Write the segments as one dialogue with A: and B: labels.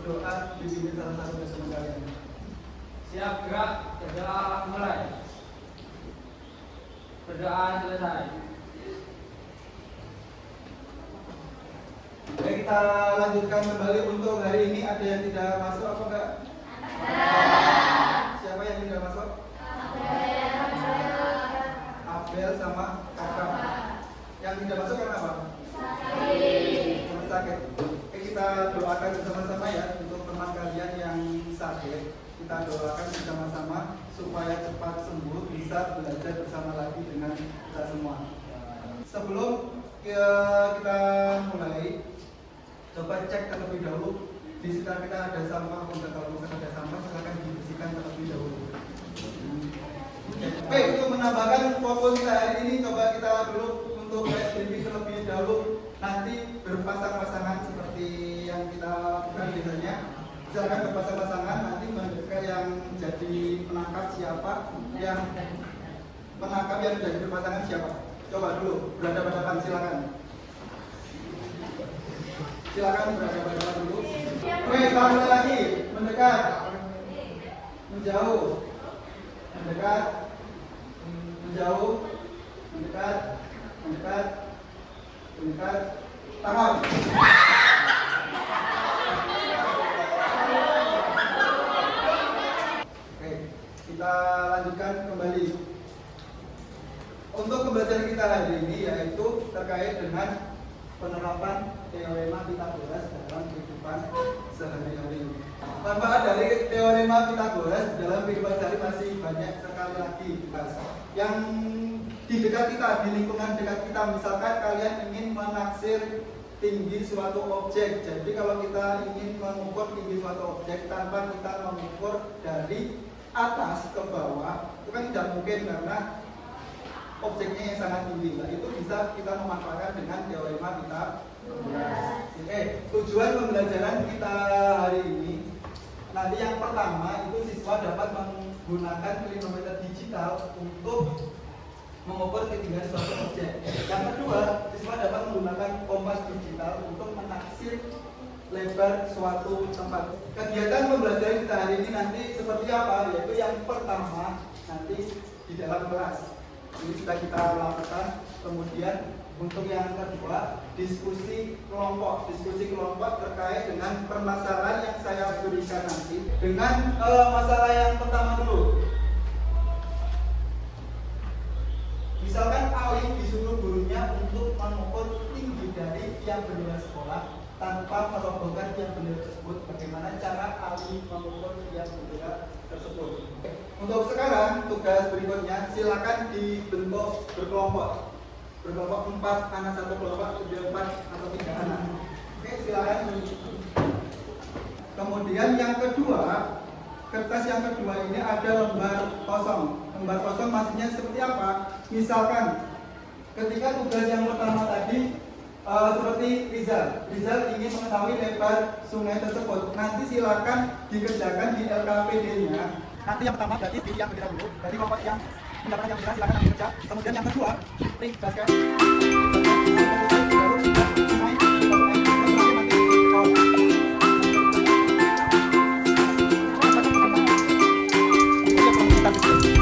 A: berdoa dipimpin salah satu dari teman kalian.
B: Siap, gerak, berdoa mulai. Berdoa selesai.
A: Baik, kita lanjutkan kembali. Untuk hari ini ada yang tidak masuk apa enggak? Siapa yang tidak masuk? Abel sama Kakak. Yang tidak masuk karena apa? Sakit. Oke, kita doakan bersama-sama ya untuk teman kalian yang sakit. Kita doakan bersama-sama supaya cepat sembuh, bisa belajar bersama lagi dengan kita semua. Sebelum kita mulai, coba cek terlebih dahulu di sekitar kita ada sampah. Kalau misalkan ada sampah, silakan dibersihkan terlebih dahulu. Baik, untuk menambahkan fokus kita hari ini, coba kita dulu untuk PSBB terlebih dahulu. Nanti berpasang-pasangan seperti yang kita lakukan biasanya. Silakan berpasang-pasangan, nanti mereka yang jadi penangkap siapa, yang penangkap yang jadi berpasangan siapa. Coba dulu berhadapan-hadapan, silakan. Silakan berhadapan-hadapan dulu. Oke, kita mulai lagi. Mendekat, menjauh, mendekat, menjauh, mendekat, mendekat, mendekat, tangan. Oke, kita lanjutkan kembali. Untuk pembelajaran kita hari ini yaitu terkait dengan penerapan teorema Pythagoras dalam kehidupan sehari-hari. Manfaat dari teorema Pythagoras dalam kehidupan sehari masih banyak sekali lagi, guys. Yang di dekat kita, di lingkungan dekat kita, misalkan kalian ingin menaksir tinggi suatu objek. Jadi kalau kita ingin mengukur tinggi suatu objek tanpa kita mengukur dari atas ke bawah, itu kan tidak mungkin karena objeknya yang sangat tinggi. Nah, itu bisa kita memanfaatkan dengan teorema Pythagoras. Oke, tujuan pembelajaran kita hari ini, nanti yang pertama itu siswa dapat menggunakan klinometer digital untuk mengukur ketinggian suatu objek. Yang kedua, siswa dapat menggunakan kompas digital untuk menaksir lebar suatu tempat. Kegiatan pembelajaran kita hari ini nanti seperti apa? Yaitu yang pertama nanti di dalam kelas. Ini sudah kita lakukan. Kemudian untuk yang kedua, diskusi kelompok terkait dengan permasalahan yang saya berikan nanti. Dengan masalah yang pertama dulu. Misalkan Alim disuruh gurunya untuk mengukur tinggi dari tiang bendera sekolah tanpa merobohkan tiang bendera tersebut. Bagaimana cara Alim mengukur tiang bendera tersebut? Untuk sekarang tugas berikutnya silakan dibentuk berkelompok 4, anak 1 kelompok, 4 atau 3 anak. Oke, silakan. Kemudian yang kedua, kertas yang kedua ini ada lembar kosong. Lembar kosong maksudnya seperti apa? Misalkan ketika tugas yang pertama tadi seperti Rizal ingin mengetahui lebar sungai tersebut. Nanti silakan dikerjakan di LKPD-nya. Nanti yang pertama berarti pilih yang bendera dulu. Dari kelompok yang mendapatkan yang bendera silakan kerja. Kemudian yang kedua, ringkaskan.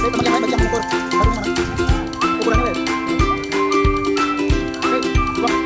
A: Teman yang lain bagi yang mengukur. Ukurannya ya. Oke, buang.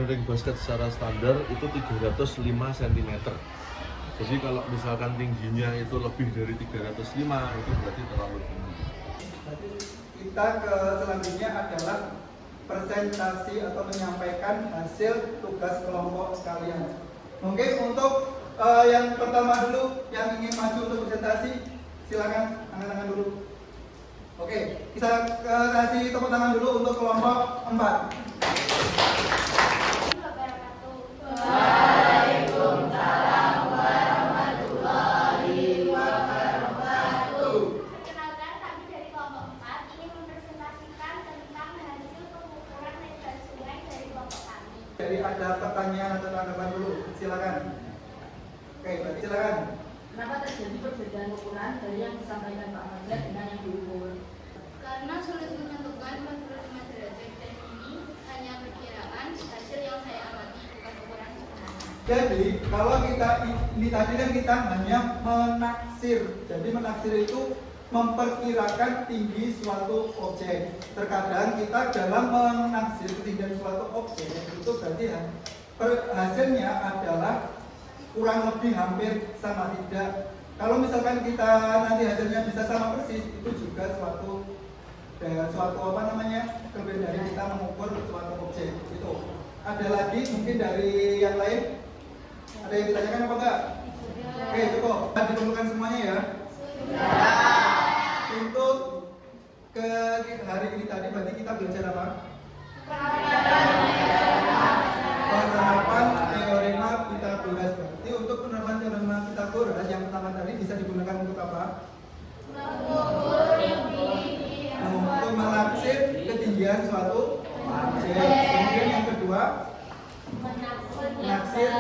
C: ring basket secara standar itu 305 cm. Jadi kalau misalkan tingginya itu lebih dari 305 itu berarti terlalu tinggi.
A: Berarti kita ke selanjutnya adalah presentasi atau menyampaikan hasil tugas kelompok sekalian. Mungkin untuk yang pertama dulu yang ingin maju untuk presentasi, silakan angkat tangan dulu. Oke, kita kasih tepuk tangan dulu untuk kelompok 4.
D: Waalaikumsalam warahmatullahi wabarakatuh. Perkenalkan, kami dari kelompok 4 ingin mempresentasikan tentang hasil pengukuran lebar sungai dari kelompok kami.
A: Jadi ada pertanyaan atau tanggapan dulu, silakan. Oke, berarti silakan.
E: Kenapa terjadi perbedaan ukuran dari yang disampaikan Pak Mazhar dengan yang diukur?
D: Karena sulit menentukan 45 derajat dan ini hanya perkiraan hasil yang saya amati, bukan ukuran sebenarnya.
A: Jadi kalau kita ini tadi kan kita hanya menaksir. Jadi menaksir itu memperkirakan tinggi suatu objek. Terkadang kita dalam menaksir ketinggian suatu objek itu berarti hasilnya adalah kurang lebih hampir sama tidak. Kalau misalkan kita nanti hasilnya bisa sama persis, itu juga suatu kelebihan dari kita mengukur suatu objek. Itu. Ada lagi mungkin dari yang lain? Ada yang ditanyakan apa enggak? Oke, cukup. Dikumpulkan semuanya ya. Untuk ke hari ini tadi berarti kita belajar apa? Penerapan teorema Pythagoras. Berarti untuk penerapan teorema Pythagoras yang pertama tadi bisa digunakan untuk apa? Untuk menaksir ketinggian suatu objek. Kemudian yang kedua, menaksir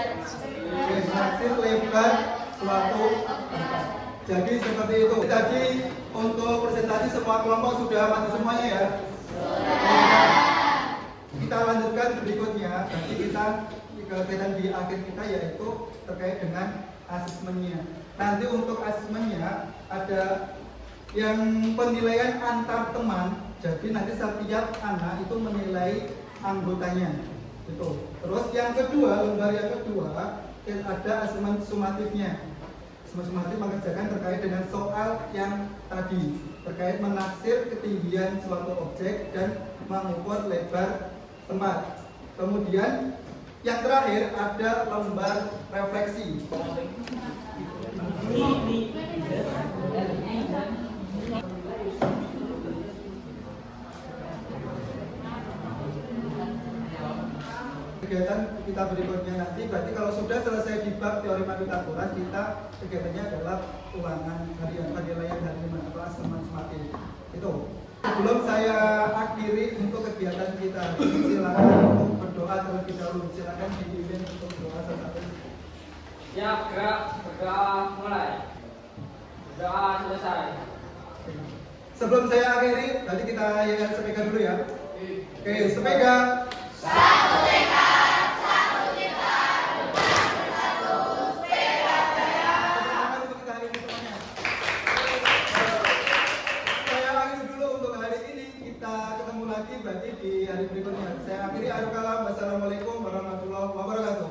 A: lebar suatu tempat. Jadi seperti itu. Tadi untuk presentasi semua kelompok sudah mati semuanya ya. Kita lanjutkan berikutnya. Nanti kegiatan di akhir kita yaitu terkait dengan asesmennya. Nanti untuk asesmennya ada yang penilaian antar teman. Jadi nanti setiap anak itu menilai anggotanya. Itu. Terus yang kedua, lembar yang kedua ada asesmen sumatifnya. Asesmen sumatif mengerjakan terkait dengan soal yang tadi terkait menaksir ketinggian suatu objek dan mengukur lebar tempat. Kemudian yang terakhir ada lembar refleksi. Kegiatan kita berikutnya nanti berarti kalau sudah selesai di bab teorema Pythagoras, kita kegiatannya adalah ulangan harian, penilaian harian atau asesmen sumatif. Itu. Sebelum saya akhiri untuk kegiatan kita, silakan untuk berdoa terlebih dahulu. Silakan dipimpin untuk berdoa satu.
B: Siap, gerak, berdoa, mulai. Berdoa selesai.
A: Sebelum saya akhiri, berarti kita yayan sepeda dulu ya. Oke, sepeda.
D: Satu tekad, satu tekad, bersatu sepeda jaya.
A: Tangan untuk kita hari ini semuanya. Saya akhiri dulu untuk hari ini. Kita ketemu lagi berarti di hari berikutnya. Saya akhiri. Wassalamualaikum warahmatullahi wabarakatuh.